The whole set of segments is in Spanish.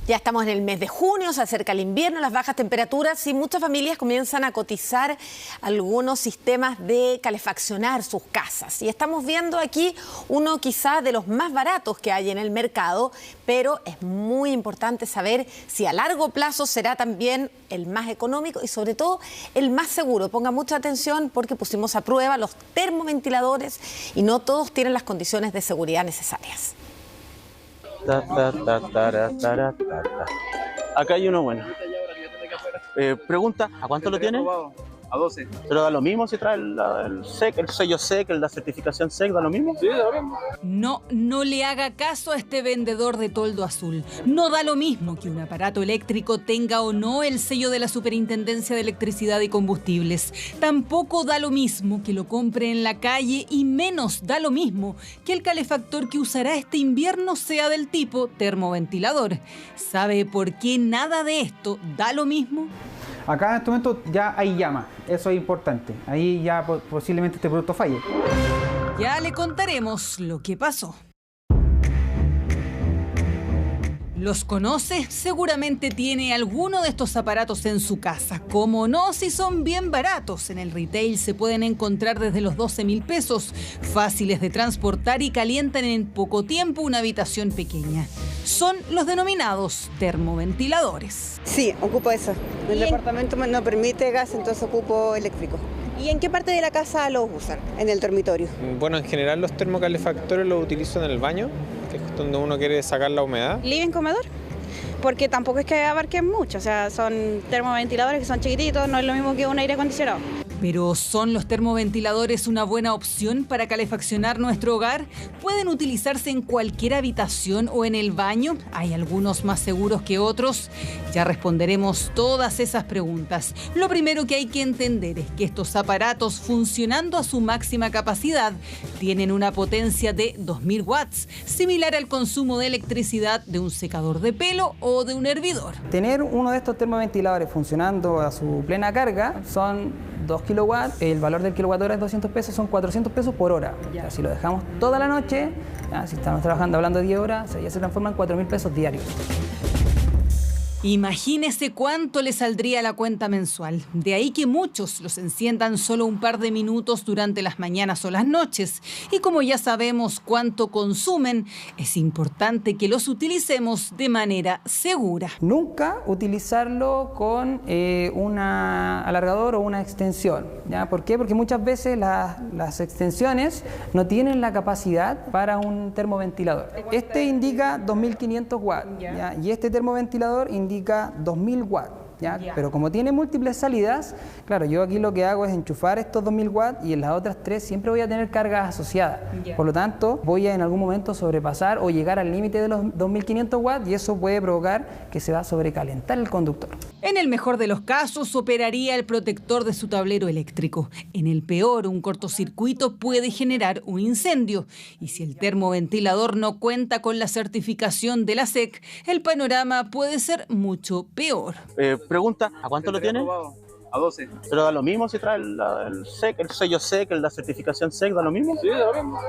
Ya estamos en el mes de junio, se acerca el invierno, las bajas temperaturas y muchas familias comienzan a cotizar algunos sistemas de calefaccionar sus casas. Y estamos viendo aquí uno quizás de los más baratos que hay en el mercado, pero es muy importante saber si a largo plazo será también el más económico y sobre todo el más seguro. Ponga mucha atención porque pusimos a prueba los termoventiladores y no todos tienen las condiciones de seguridad necesarias. Acá hay uno bueno. Pregunta, ¿a cuánto lo tiene? A 12. ¿Pero da lo mismo si trae el SEC, el sello SEC, la certificación SEC, da lo mismo? Sí, da lo mismo. No le haga caso a este vendedor de toldo azul. No da lo mismo que un aparato eléctrico tenga o no el sello de la Superintendencia de Electricidad y Combustibles. Tampoco da lo mismo que lo compre en la calle y menos da lo mismo que el calefactor que usará este invierno sea del tipo termoventilador. ¿Sabe por qué nada de esto da lo mismo? Acá en este momento ya hay llama, eso es importante. Ahí ya posiblemente este producto falle. Ya le contaremos lo que pasó. ¿Los conoce? Seguramente tiene alguno de estos aparatos en su casa. ¿Cómo no? Si son bien baratos. En el retail se pueden encontrar desde los 12.000 pesos, fáciles de transportar y calientan en poco tiempo una habitación pequeña. Son los denominados termoventiladores. Sí, ocupo eso. El departamento no permite gas, entonces ocupo eléctrico. ¿Y en qué parte de la casa los usan? En el dormitorio. Bueno, en general los termocalefactores los utilizo en el baño, que es donde uno quiere sacar la humedad. ¿Living comedor? Porque tampoco es que abarquen mucho, o sea, son termoventiladores que son chiquititos, no es lo mismo que un aire acondicionado. ¿Pero son los termoventiladores una buena opción para calefaccionar nuestro hogar? ¿Pueden utilizarse en cualquier habitación o en el baño? ¿Hay algunos más seguros que otros? Ya responderemos todas esas preguntas. Lo primero que hay que entender es que estos aparatos, funcionando a su máxima capacidad, tienen una potencia de 2.000 watts, similar al consumo de electricidad de un secador de pelo o de un hervidor. Tener uno de estos termoventiladores funcionando a su plena carga son 2 kilowatts, el valor del kilowatt hora es 200 pesos, son 400 pesos por hora. Ya, si lo dejamos toda la noche, ya, si estamos trabajando hablando de 10 horas, ya se transforma en 4.000 pesos diarios. Imagínese cuánto le saldría la cuenta mensual. De ahí que muchos los enciendan solo un par de minutos durante las mañanas o las noches. Y como ya sabemos cuánto consumen, es importante que los utilicemos de manera segura. Nunca utilizarlo con un alargador o una extensión. ¿Ya? ¿Por qué? Porque muchas veces las extensiones no tienen la capacidad para un termoventilador. Este indica 2.500 watts, ¿ya? Y este termoventilador indica 2.000 watts. ¿Ya? Pero como tiene múltiples salidas, claro, yo aquí lo que hago es enchufar estos 2.000 watts y en las otras 3 siempre voy a tener cargas asociadas. Por lo tanto, voy a en algún momento sobrepasar o llegar al límite de los 2.500 watts y eso puede provocar que se va a sobrecalentar el conductor. En el mejor de los casos, operaría el protector de su tablero eléctrico. En el peor, un cortocircuito puede generar un incendio. Y si el termoventilador no cuenta con la certificación de la SEC, el panorama puede ser mucho peor. Pregunta, ¿a cuánto lo tiene? A 12. ¿Pero da lo mismo si trae el SEC, el sello SEC, la certificación SEC, da lo mismo? Sí, da lo mismo.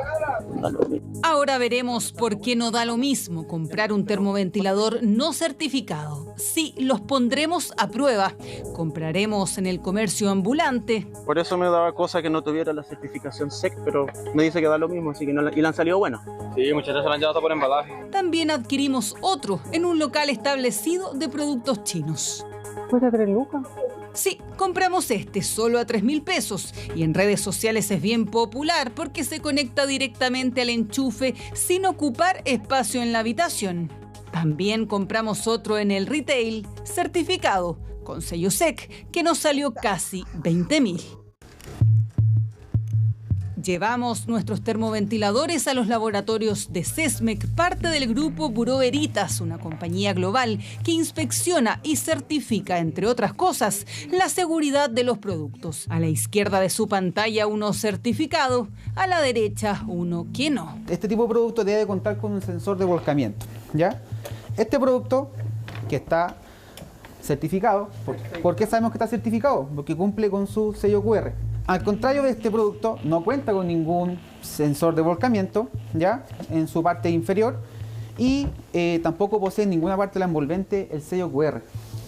Da lo mismo. Ahora veremos por qué no da lo mismo comprar un termoventilador no certificado. Sí, los pondremos a prueba. Compraremos en el comercio ambulante. Por eso me daba cosa que no tuviera la certificación SEC, pero me dice que da lo mismo, así que no, y le han salido buenos. Sí, muchas veces se lo han llevado por embalaje. También adquirimos otro en un local establecido de productos chinos. ¿Cuesta 3 lucas? Sí, compramos este solo a 3.000 pesos y en redes sociales es bien popular porque se conecta directamente al enchufe sin ocupar espacio en la habitación. También compramos otro en el retail certificado con sello SEC que nos salió casi 20.000. Llevamos nuestros termoventiladores a los laboratorios de SESMEC, parte del grupo Bureau Veritas, una compañía global que inspecciona y certifica, entre otras cosas, la seguridad de los productos. A la izquierda de su pantalla uno certificado, a la derecha uno que no. Este tipo de producto debe contar con un sensor de volcamiento, ¿ya? Este producto que está certificado, ¿por qué sabemos que está certificado? Porque cumple con su sello QR. Al contrario de este producto, no cuenta con ningún sensor de volcamiento, ¿ya? En su parte inferior y tampoco posee en ninguna parte de la envolvente el sello QR.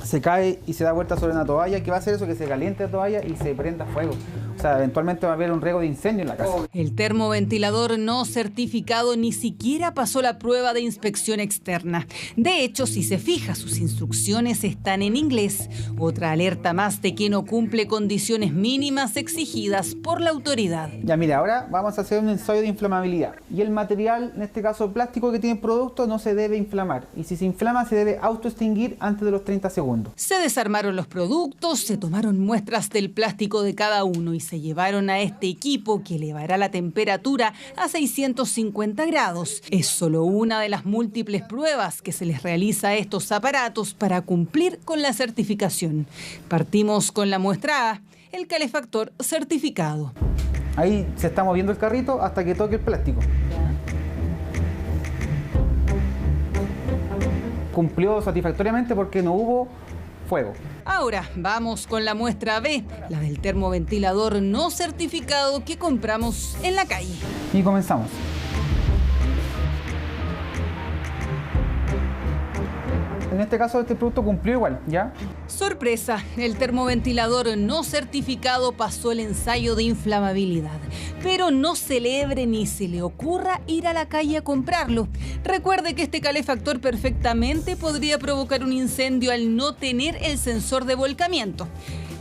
Se cae y se da vuelta sobre una toalla. ¿Qué va a hacer eso? Que se caliente la toalla y se prenda fuego. O sea, eventualmente va a haber un riesgo de incendio en la casa. El termoventilador no certificado ni siquiera pasó la prueba de inspección externa. De hecho, si se fija, sus instrucciones están en inglés. Otra alerta más de que no cumple condiciones mínimas exigidas por la autoridad. Ya mira, ahora vamos a hacer un ensayo de inflamabilidad. Y el material, en este caso plástico que tiene el producto, no se debe inflamar. Y si se inflama, se debe autoextinguir antes de los 30 segundos. Se desarmaron los productos, se tomaron muestras del plástico de cada uno y se llevaron a este equipo que elevará la temperatura a 650 grados. Es solo una de las múltiples pruebas que se les realiza a estos aparatos para cumplir con la certificación. Partimos con la muestra A, el calefactor certificado. Ahí se está moviendo el carrito hasta que toque el plástico. Cumplió satisfactoriamente porque no hubo fuego. Ahora vamos con la muestra B, la del termoventilador no certificado que compramos en la calle. Y comenzamos. En este caso, este producto cumplió igual, ¿ya? Sorpresa, el termoventilador no certificado pasó el ensayo de inflamabilidad. Pero no celebre ni se le ocurra ir a la calle a comprarlo. Recuerde que este calefactor perfectamente podría provocar un incendio al no tener el sensor de volcamiento.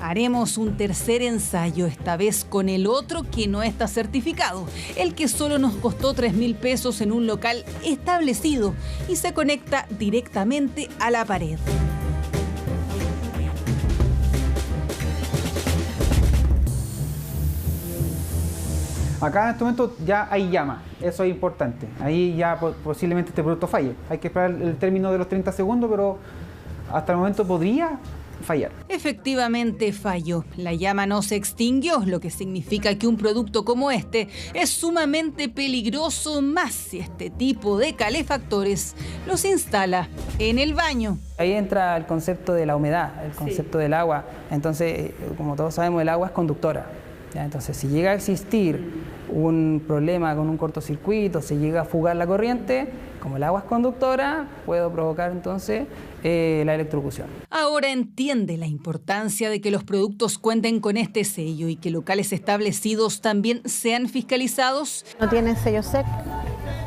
Haremos un tercer ensayo, esta vez con el otro que no está certificado, el que solo nos costó 3.000 pesos en un local establecido y se conecta directamente a la pared. Acá en este momento ya hay llama, eso es importante. Ahí ya posiblemente este producto falle. Hay que esperar el término de los 30 segundos, pero hasta el momento podría fallar. Efectivamente falló. La llama no se extinguió, lo que significa que un producto como este es sumamente peligroso, más si este tipo de calefactores los instala en el baño. Ahí entra el concepto de la humedad, el concepto del agua. Entonces, como todos sabemos, el agua es conductora. ¿Ya? Entonces, si llega a existir un problema con un cortocircuito, se llega a fugar la corriente, como el agua es conductora, puedo provocar entonces la electrocución. Ahora entiende la importancia de que los productos cuenten con este sello y que locales establecidos también sean fiscalizados. ¿No tienen sello SEC?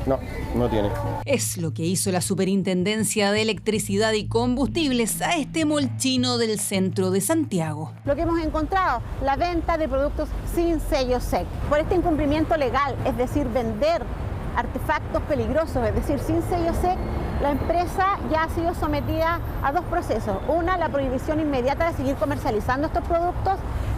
No, no tiene. Es lo que hizo la Superintendencia de Electricidad y Combustibles a este molchino del centro de Santiago. Lo que hemos encontrado, la venta de productos sin sello SEC. Por este incumplimiento legal, es decir, vender artefactos peligrosos, es decir, sin sello SEC, la empresa ya ha sido sometida a dos procesos. Una, la prohibición inmediata de seguir comercializando estos productos,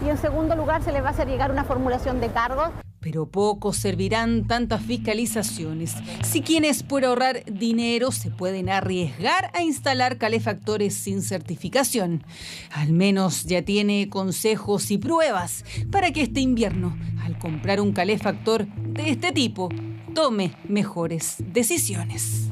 y en segundo lugar se les va a hacer llegar una formulación de cargos. Pero poco servirán tantas fiscalizaciones si quienes por ahorrar dinero se pueden arriesgar a instalar calefactores sin certificación. Al menos ya tiene consejos y pruebas para que este invierno, al comprar un calefactor de este tipo, tome mejores decisiones.